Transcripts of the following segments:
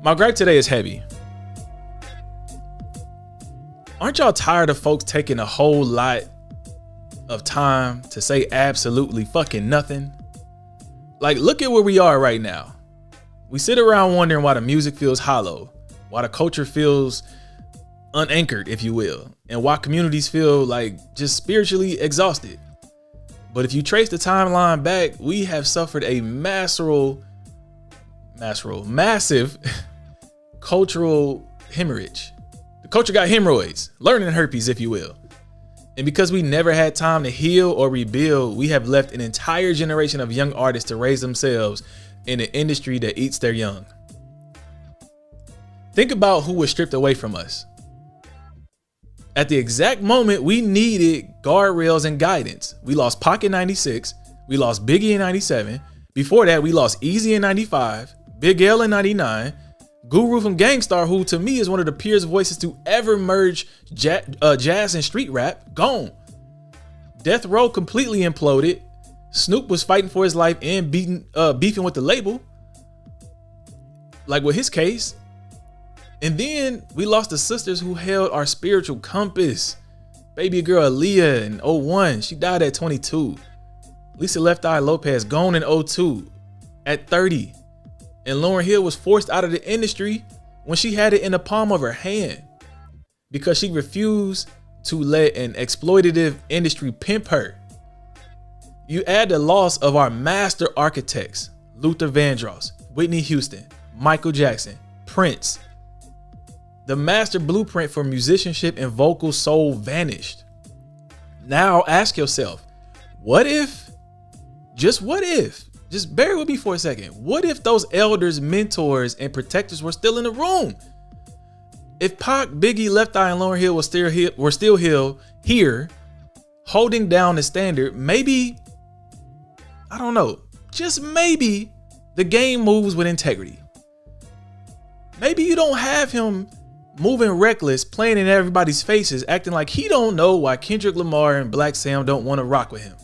My gripe today is heavy. Aren't y'all tired of folks taking a whole lot of time to say absolutely fucking nothing? Like, look at where we are right now. We sit around wondering why the music feels hollow, why the culture feels unanchored, if you will, and why communities feel like just spiritually exhausted. But if you trace the timeline back, we have suffered a massive cultural hemorrhage. The culture got hemorrhoids, learning herpes, if you will. And because we never had time to heal or rebuild, we have left an entire generation of young artists to raise themselves in an industry that eats their young. Think about who was stripped away from us. At the exact moment we needed guardrails and guidance. We lost Pac in 96. We lost Biggie in 97. Before that, we lost Easy in 95. Big L in 99. Guru from Gangstar, who to me is one of the purest voices to ever merge jazz and street rap, gone. Death Row completely imploded. Snoop was fighting for his life and beefing with the label, like with his case. And then we lost the sisters who held our spiritual compass. Baby girl Aaliyah in 01, she died at 22. Lisa Left Eye Lopez gone in 02 at 30. And Lauryn Hill was forced out of the industry when she had it in the palm of her hand because she refused to let an exploitative industry pimp her. You add the loss of our master architects, Luther Vandross, Whitney Houston, Michael Jackson, Prince. The master blueprint for musicianship and vocal soul vanished. Now ask yourself, what if, just bear with me for a second. What if those elders, mentors, and protectors were still in the room? If Pac, Biggie, Left Eye, and Lauryn Hill were still here, holding down the standard, maybe, I don't know, just maybe the game moves with integrity. Maybe you don't have him moving reckless, playing in everybody's faces, acting like he don't know why Kendrick Lamar and Black Sam don't want to rock with him.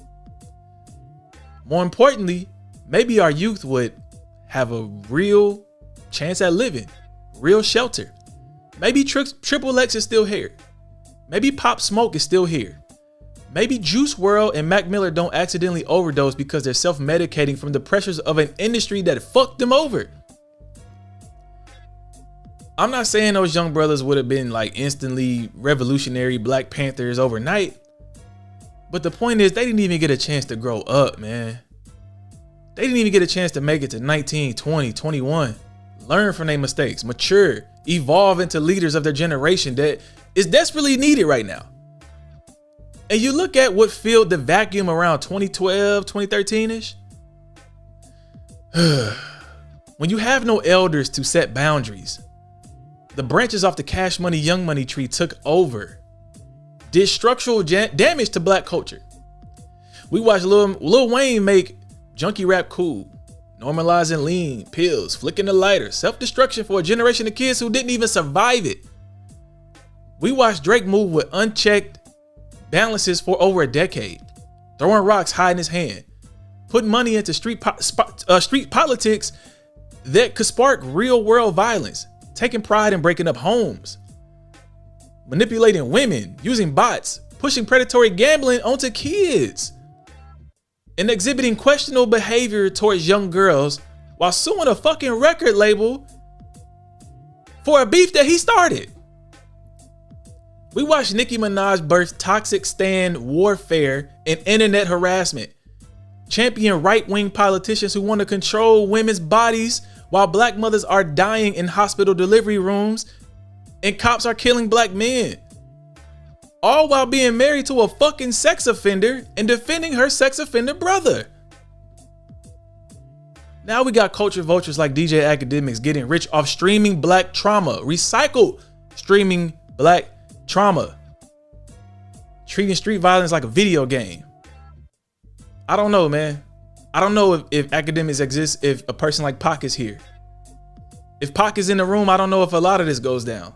More importantly, maybe our youth would have a real chance at living, real shelter. Maybe Triple X is still here. Maybe Pop Smoke is still here. Maybe Juice WRLD and Mac Miller don't accidentally overdose because they're self-medicating from the pressures of an industry that fucked them over. I'm not saying those young brothers would have been like instantly revolutionary Black Panthers overnight, but the point is they didn't even get a chance to grow up, man. They didn't even get a chance to make it to 19, 20, 21, learn from their mistakes, mature, evolve into leaders of their generation that is desperately needed right now. And you look at what filled the vacuum around 2012, 2013-ish. When you have no elders to set boundaries, the branches off the Cash Money, Young Money tree took over, did structural damage to Black culture. We watched Lil Wayne make junkie rap cool, normalizing lean, pills, flicking the lighter, self-destruction for a generation of kids who didn't even survive it. We watched Drake move with unchecked balances for over a decade, throwing rocks high in his hand, putting money into street politics that could spark real world violence, taking pride in breaking up homes, manipulating women, using bots, pushing predatory gambling onto kids, and exhibiting questionable behavior towards young girls while suing a fucking record label for a beef that he started. We watched Nicki Minaj birth toxic stan warfare and internet harassment, champion right-wing politicians who want to control women's bodies while Black mothers are dying in hospital delivery rooms and cops are killing Black men. All while being married to a fucking sex offender and defending her sex offender brother. Now we got culture vultures like DJ Academics getting rich off streaming Black trauma, recycled streaming Black trauma, treating street violence like a video game. I don't know, man. I don't know if Academics exists if a person like Pac is here. If Pac is in the room, I don't know if a lot of this goes down.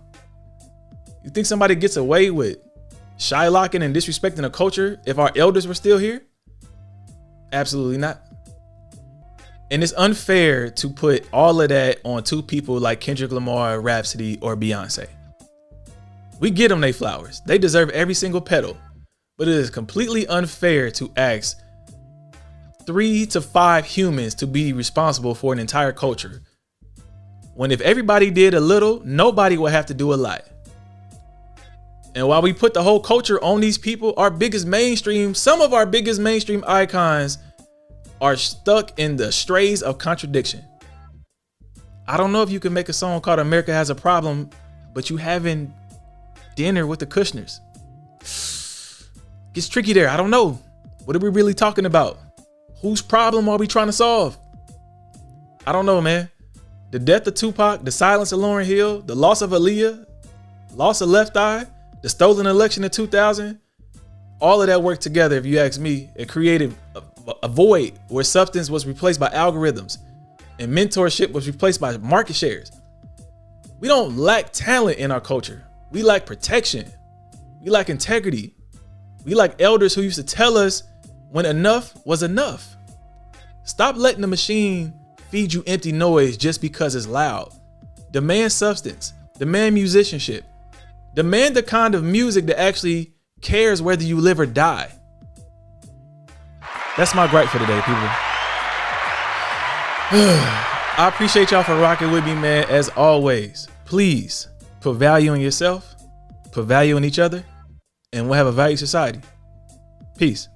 You think somebody gets away with shylocking and disrespecting a culture if our elders were still here? Absolutely not. And it's unfair to put all of that on two people like Kendrick Lamar, Rhapsody, or Beyonce. We get them they flowers. They deserve every single petal. But it is completely unfair to ask 3 to 5 humans to be responsible for an entire culture, when if everybody did a little, nobody would have to do a lot. And while we put the whole culture on these people, some of our biggest mainstream icons are stuck in the strays of contradiction. I don't know if you can make a song called America Has a Problem, but you having dinner with the Kushners. Gets tricky there. I don't know. What are we really talking about? Whose problem are we trying to solve? I don't know, man. The death of Tupac, the silence of Lauryn Hill, the loss of Aaliyah, loss of Left Eye, the stolen election in 2000, all of that worked together, if you ask me. It created a void where substance was replaced by algorithms and mentorship was replaced by market shares. We don't lack talent in our culture. We lack protection. We lack integrity. We lack elders who used to tell us when enough was enough. Stop letting the machine feed you empty noise just because it's loud. Demand substance. Demand musicianship. Demand the kind of music that actually cares whether you live or die. That's my gripe for today, people. I appreciate y'all for rocking with me, man. As always, please put value in yourself, put value in each other, and we'll have a valued society. Peace.